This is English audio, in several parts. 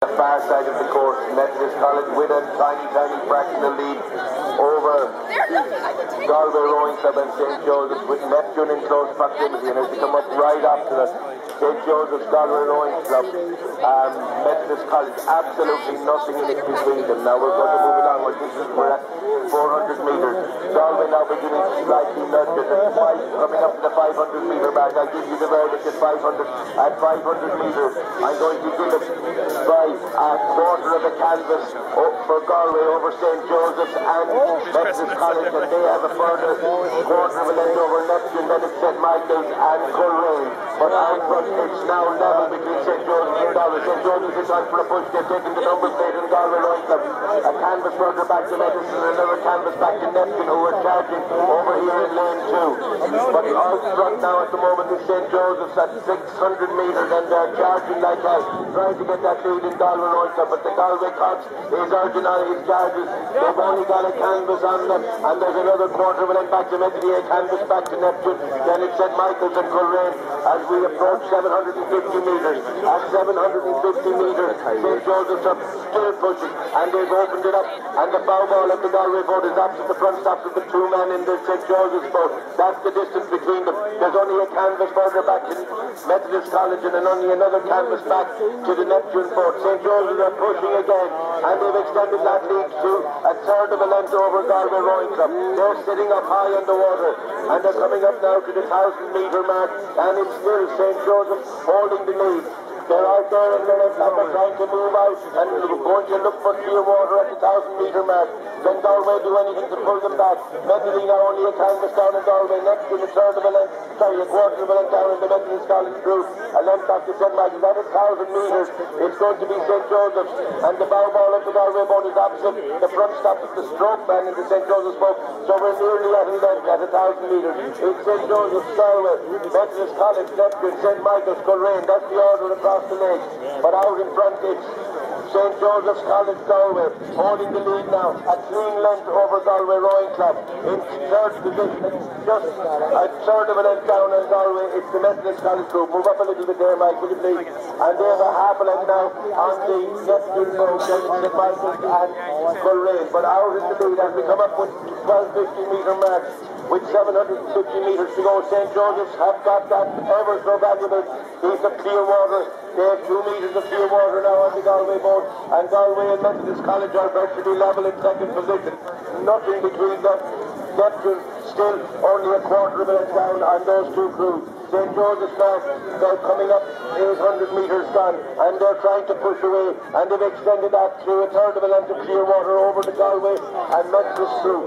The far side of the course, Methodist College with a tiny fractional lead over Galway Rowing Club and St. Joseph's, with Neptune in close proximity, and as you come up right after that, St. Joseph's, Galway Rowing Club, Methodist College, absolutely nothing in it between them. Now we're going to move along. We're at 400 metres. Galway now beginning to slightly nudge it, coming up to the 500 metre mark. I'll give you the verdict at 500 metres. I'm going to give it by a quarter of the canvas up for Galway over St. Joseph's and Methodist College, and they have a further quarter of a length over Neptune, then it's St. Michael's and Coleraine. But out front it's now level between St. Joseph's and Galway. St. Joseph's is on for a push. They've taken the number plate in Galway Rowing Club. A canvas further back to Methodist and another canvas back to Neptune, who are charging over here in lane 2. But out front now at the moment is St. Joseph's at 600 metres, and they're charging like hell, trying to get that lead in Galway Rowing Club. But the Galway Cox is urging on his charges. They've only got a canvas on them, and there's another quarter of a length back to Methodist, a canvas back to Neptune. Then it's St. Michael's and Coleraine as we approach 750 metres. At 750 metres, St. Joseph's are still pushing, and they've opened it up, and the bow ball of the Galway boat is opposite the front stop of the two men in the St. Joseph's boat. That's the distance between them. There's only a canvas further back to Methodist College, and then only another canvas back to the Neptune boat. St. Joseph's are pushing again, and they've extended that lead to a third of a length over Galway Rowing Club. They're sitting up high on the water, and they're coming up now to the 1,000 metre mark, and it's still St. Joseph's holding the lead. They're out there and they're trying to move out and going to look for clear water at the 1,000 metre mark. Can Galway do anything to pull them back? Methodist now only a canvas down in Galway, next to the third of a length, a quarter of a length down in the Methodist College group. A length back to St. Michael's at 1,000 metres. It's going to be St. Joseph's, and the bow ball of the Galway boat is opposite the front stop of the stroke man in the St. Joseph's boat. So we're nearly at a length at 1,000 metres. It's St. Joseph's, Galway, Methodist College, Neptune, St. Michael's, Coleraine. That's the order across the legs. But out in front it's St. Joseph's College, Galway, holding the lead now. A clean length over Galway Rowing Club. In third position, just a third of a length down on Galway. It's the Methodist College group. Move up a little bit there, Mike, will you please? And there's a half a length now on the Neptune boat, St. Michael's and Coleraine. But out in the lead as we come up with 1250 metre mark. With 750 metres to go, St. Joseph's have got that ever so valuable piece of clear water. They have 2 metres of clear water now on the Galway boat, and Galway and Methodist College are virtually level in second position. Nothing between them. Neptune still only a quarter of a length down on those two crews. St. Joseph's now, they're coming up 800 metres gone, and they're trying to push away, and they've extended that to a third of a length of clear water over the Galway and Methodist crew.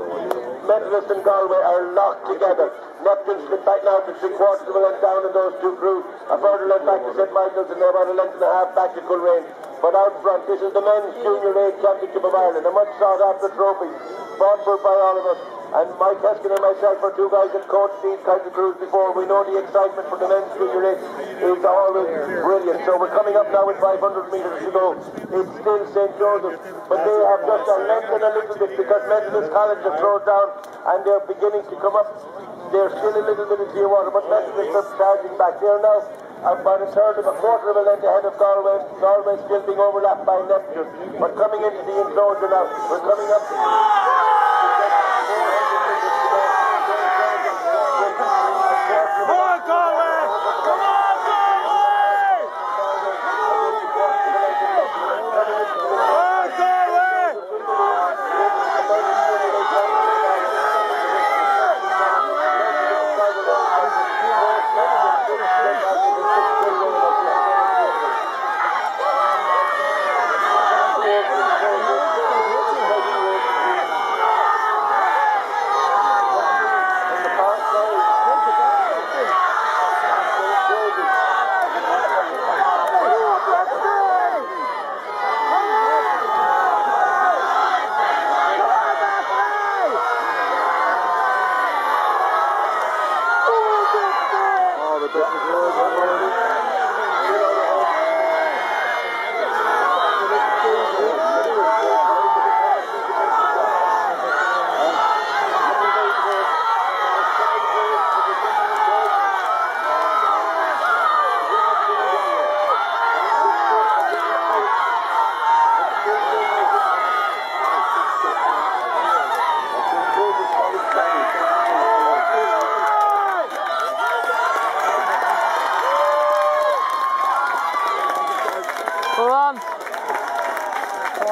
Methodist and Galway are locked together. Neptune slipped back now to 3/4 of a length down in those two crews. A further length back to St. Michael's, and they're about a length and a half back to Coleraine. But out front, this is the men's Junior A Championship of Ireland, a much sought after trophy, fought for by all of us. And Mike Heskin and myself are two guys that coached these kinds of crews before. We know the excitement for the men's Junior A is always brilliant. So we're coming up now with 500 metres to go. It's still St. Joseph's, but they have just a length and a little bit because Methodist College have thrown down and they're beginning to come up. They're still a little bit of clear water, but Methodist are charging back. They're now about a third of a quarter of a length ahead of Galway. Galway still being overlapped by Neptune. But coming into the enclosure now, we're coming up.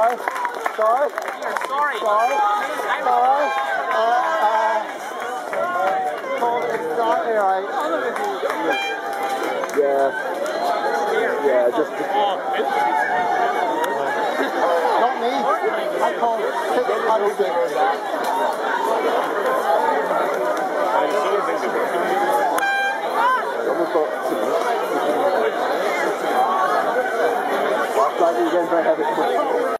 Sorry. Sorry. Sorry. Sorry. Sorry. Exactly right. Yeah. Yeah, just... Not me. I call 600. Last night we went very heavy.